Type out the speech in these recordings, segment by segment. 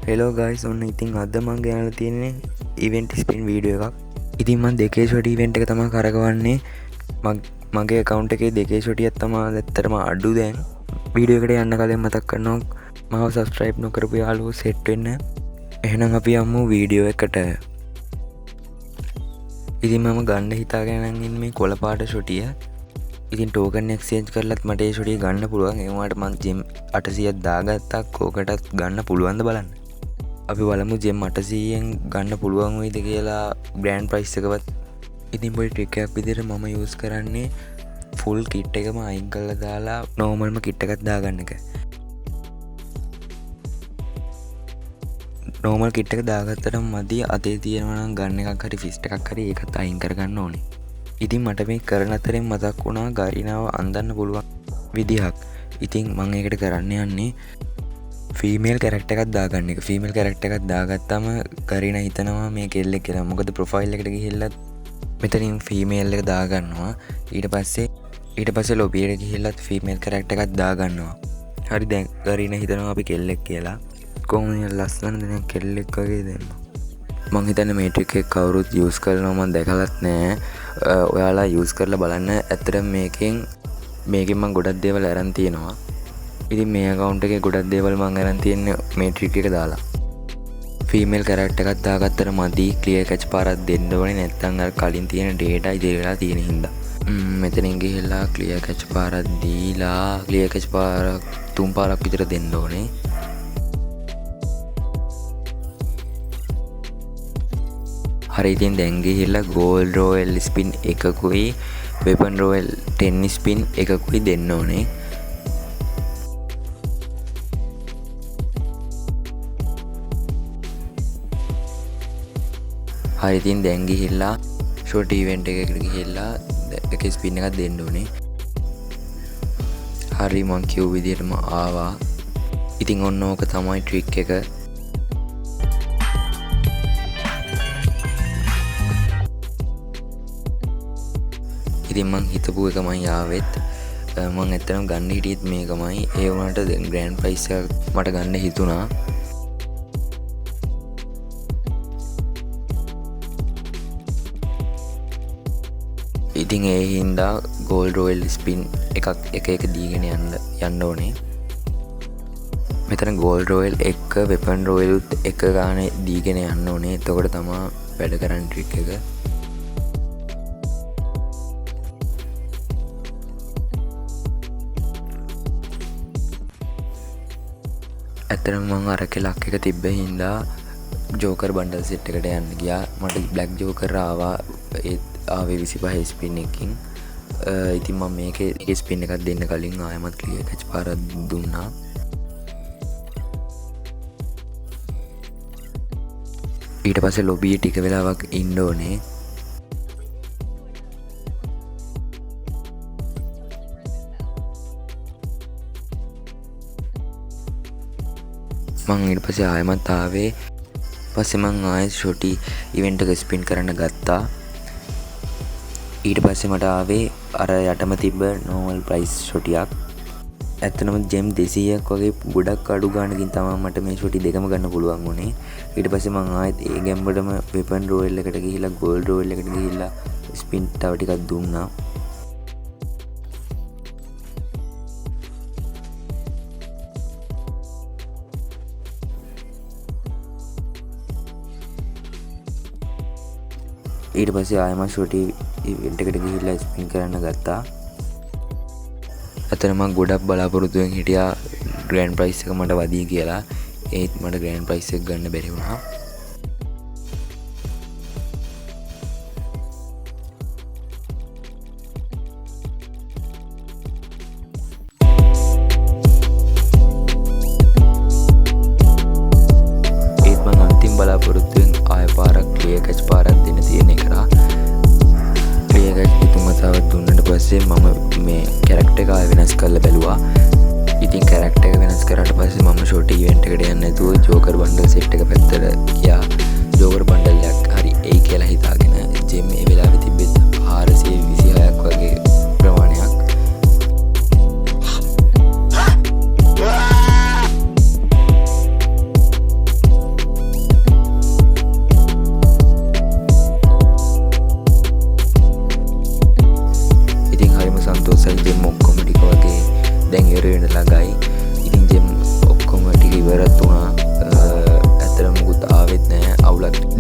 Hello guys ඔන්න ඉතින් අද මං ගෙනල්ලා තියෙන්නේ ඉවෙන්ට් ස්පින් වීඩියෝ එකක්. ඉතින් මං දෙකේ ෂොටි ඉවෙන්ට් එක තමයි කරගවන්නේ. මගේ account එකේ දෙකේ ෂොටියක් තමයි ඇත්තටම අඩු දැන්. වීඩියෝ එකට යන්න කලින් මතක් කරනවා මාව subscribe නොකරපු යාළුවෝ set වෙන්න. එහෙනම් අපි යමු වීඩියෝ එකට. ඉතින් මම ගන්න හිතාගෙන ඉන්නේ මේ කොළ පාට ෂොටිය. ඉතින් ටෝකන් එක්ස්චේන්ජ් කරලත් මට ඒ ෂොටිය ගන්න පුළුවන්. ඒ වුණාට මං ජෙම් 800ක් දාගත්තා. කෝකටත් ගන්න පුළුවන්ද බලන්න. අපි බලමු ජෙම් 800ෙන් ගන්න පුළුවන් වෙයිද කියලා ග්‍රෑන්ඩ් ප්‍රයිස් එකවත්. ඉතින් පොඩි ට්‍රික් එකක් විදිහට මම යූස් කරන්නේ ෆුල් කිට් එකම අයින් කරලා දාලා නෝමල්ම කිට් එකක් දාගන්න එක. නෝමල් කිට් එක දාගත්තට මදි. අතේ තියෙනවා නම් ගන්න එකක් හරි ෆිස්ට් එකක් හරි ඒකත් අයින් කරගන්න ඕනේ. ඉතින් මට මේ කරන අතරෙන් මතක් වුණා ගරිනාව අන්දන්න පුළුවන් විදිහක්. ඉතින් මම ඒකට කරන්න යන්නේ ෆීමේල් කැරක්ටර් එකක් දාගන්න එක. ෆීමේල් කැරක්ටර් එකක් දාගත්තම කරිනා හිතනවා මේ කෙල්ලෙක් කියලා. මොකද ප්‍රොෆයිල් එකට ගිහිල්ලා මෙතනින් ෆීමේල් එක දාගන්නවා. ඊට පස්සේ ලොබි එකට ගිහිල්ලා ෆීමේල් කැරක්ටර් එකක් දාගන්නවා. හරි දැන් කරිනා හිතනවා අපි කෙල්ලෙක් කියලා. කොහොමද ලස්සන දෙයක් කෙල්ලෙක් වගේ දෙන්න. මං හිතන්නේ මේ ට්‍රික් එක කවුරුත් යූස් කරනවා මම දැකලත් නෑ. ඔයාලා යූස් කරලා බලන්න. ඇත්තට මේකෙන් මම ගොඩක් දේවල් අරන් තියෙනවා. ඉතින් මේ account එකේ ගොඩක් දේවල් මම අරන් තියෙන්නේ මේ ට්‍රික් එක දාලා. ෆීමේල් කැරක්ටර් එකක් දාගත්තට මදි. ක්ලියර් කැච් පාරක් දෙන්න ඕනේ. නැත්නම් අර කලින් තියෙන ඩේටා ඉදිරි වෙලා තියෙන හින්දා. මෙතනින් ගිහිල්ලා ක්ලියර් කැච් පාරක් දීලා ක්ලියර් කැච් පාරක් 3 පාරක් විතර දෙන්න ඕනේ. හරි ඉතින් දැන් ගිහිල්ලා ගෝල්ඩ් රොයල් ස්පින් එකකුයි වෙපන් රොයල් 10 ස්පින් එකකුයි දෙන්න ඕනේ. හරි ඉතින් දැන් ගිහිල්ලා ෂොට් ඉවෙන්ට් එකකට ගිහිල්ලා එක ස්පින් එකක් දෙන්න ඕනේ. හරි මං කියු විදිහටම ආවා. ඉතින් ඔන්න ඕක තමයි ට්‍රික් එක. ඉතින් මං හිතපු එකමයි ආවෙත්. මං ඇත්තටම ගන්න හිටියෙත් මේකමයි. ඒ වුණාට ග්‍රෑන්ඩ් ප්‍රයිස් එක මට ගන්න හිතුණා. ඉතින් ඒ හින්දා ගෝල්ඩ් රොයල් ස්පින් එක දීගෙන යන්න ඕනේ. මෙතන ගෝල්ඩ් රොයල් එක වෙපන් රොයලුත් එක ගානේ දීගෙන යන්න ඕනේ. එතකොට තමයි වැඩ කරන්න ට්‍රික් එක. ඇත්තටම මම අරකේ ලක් එක තිබ්බ හින්දා ජෝකර් බන්ඩල් සෙට් එකට යන්න ගියා. මට බ්ලැක් ජෝකර් ආවා. ඒත් ආවේ 25 ස්පින් එකකින්. ඉතින් මම මේකේ ස්පින් එකක් දෙන්න කලින් ආයමත් ක්ලියර් කැච් පාරක් දුන්නා. ඊට පස්සේ ලොබියේ ටික වෙලාවක් ඉන්න ඕනේ. මං ඊට පස්සේ ආයමත් ආවේ. පස්සේ මං ආයෙත් ෂොටි ඉවෙන්ට් එක ස්පින් කරන්න ගත්තා. ඊට පස්සේ මට ආවේ අර යටම තිබ්බ නෝමල් ප්‍රයිස් ෂොටියක්. ඇත්තටම ජෙම් 200ක් වගේ ගොඩක් අඩු ගානකින් තමයි මට මේ ෂොටි දෙකම ගන්න පුළුවන් වුණේ. ඊට පස්සේ මං ආයෙත් ඒ ගැම්බඩම වෙපන් රොයල් එකට ගිහිල්ලා ගෝල්ඩ් රොයල් එකට ගිහිල්ලා ස්පින් තව ටිකක් දුන්නා. ඊට පස්සේ ආයම ෂොටි ඉවෙන්ට් එකට ගිහිල්ලා ස්පින් කරන්න ගත්තා. අතන මම ගොඩක් බලාපොරොත්තුෙන් හිටියා ග්‍රෑන්ඩ් ප්‍රයිස් එක මට වදී කියලා. ඒත් මට ග්‍රෑන්ඩ් ප්‍රයිස් එක ගන්න බැරි වුණා. ඒත් මම අන්තිම බලාපොරොත්තුෙන් ආය පාරක් ක්ලියර් කැච් පාරක් දෙන්න තියෙන කරා. ක්ලියර් කැච් දෙතුන් වතාවක් දුන්නට පස්සේ මම මේ කැරක්ටර් එක ආය වෙනස් කරලා බැලුවා. ඉතින් කැරක්ටර් එක වෙනස් කරාට පස්සේ මම ෂොට් ඉවෙන්ට් එකට යන්න නැතුව ජෝකර් බන්ඩල් සෙට් එක පැත්තට ගියා. ජෝකර් බන්ඩල් එකක් හරි එයි කියලා හිතාගෙන ජෙම් මේ වෙලාවේ තිබෙත් 426ක් වගේ ප්‍රමාණයක්.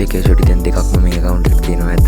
දෙකේ ෂොටි දැන් දෙකක්ම මේ account එකේ තියෙනවා.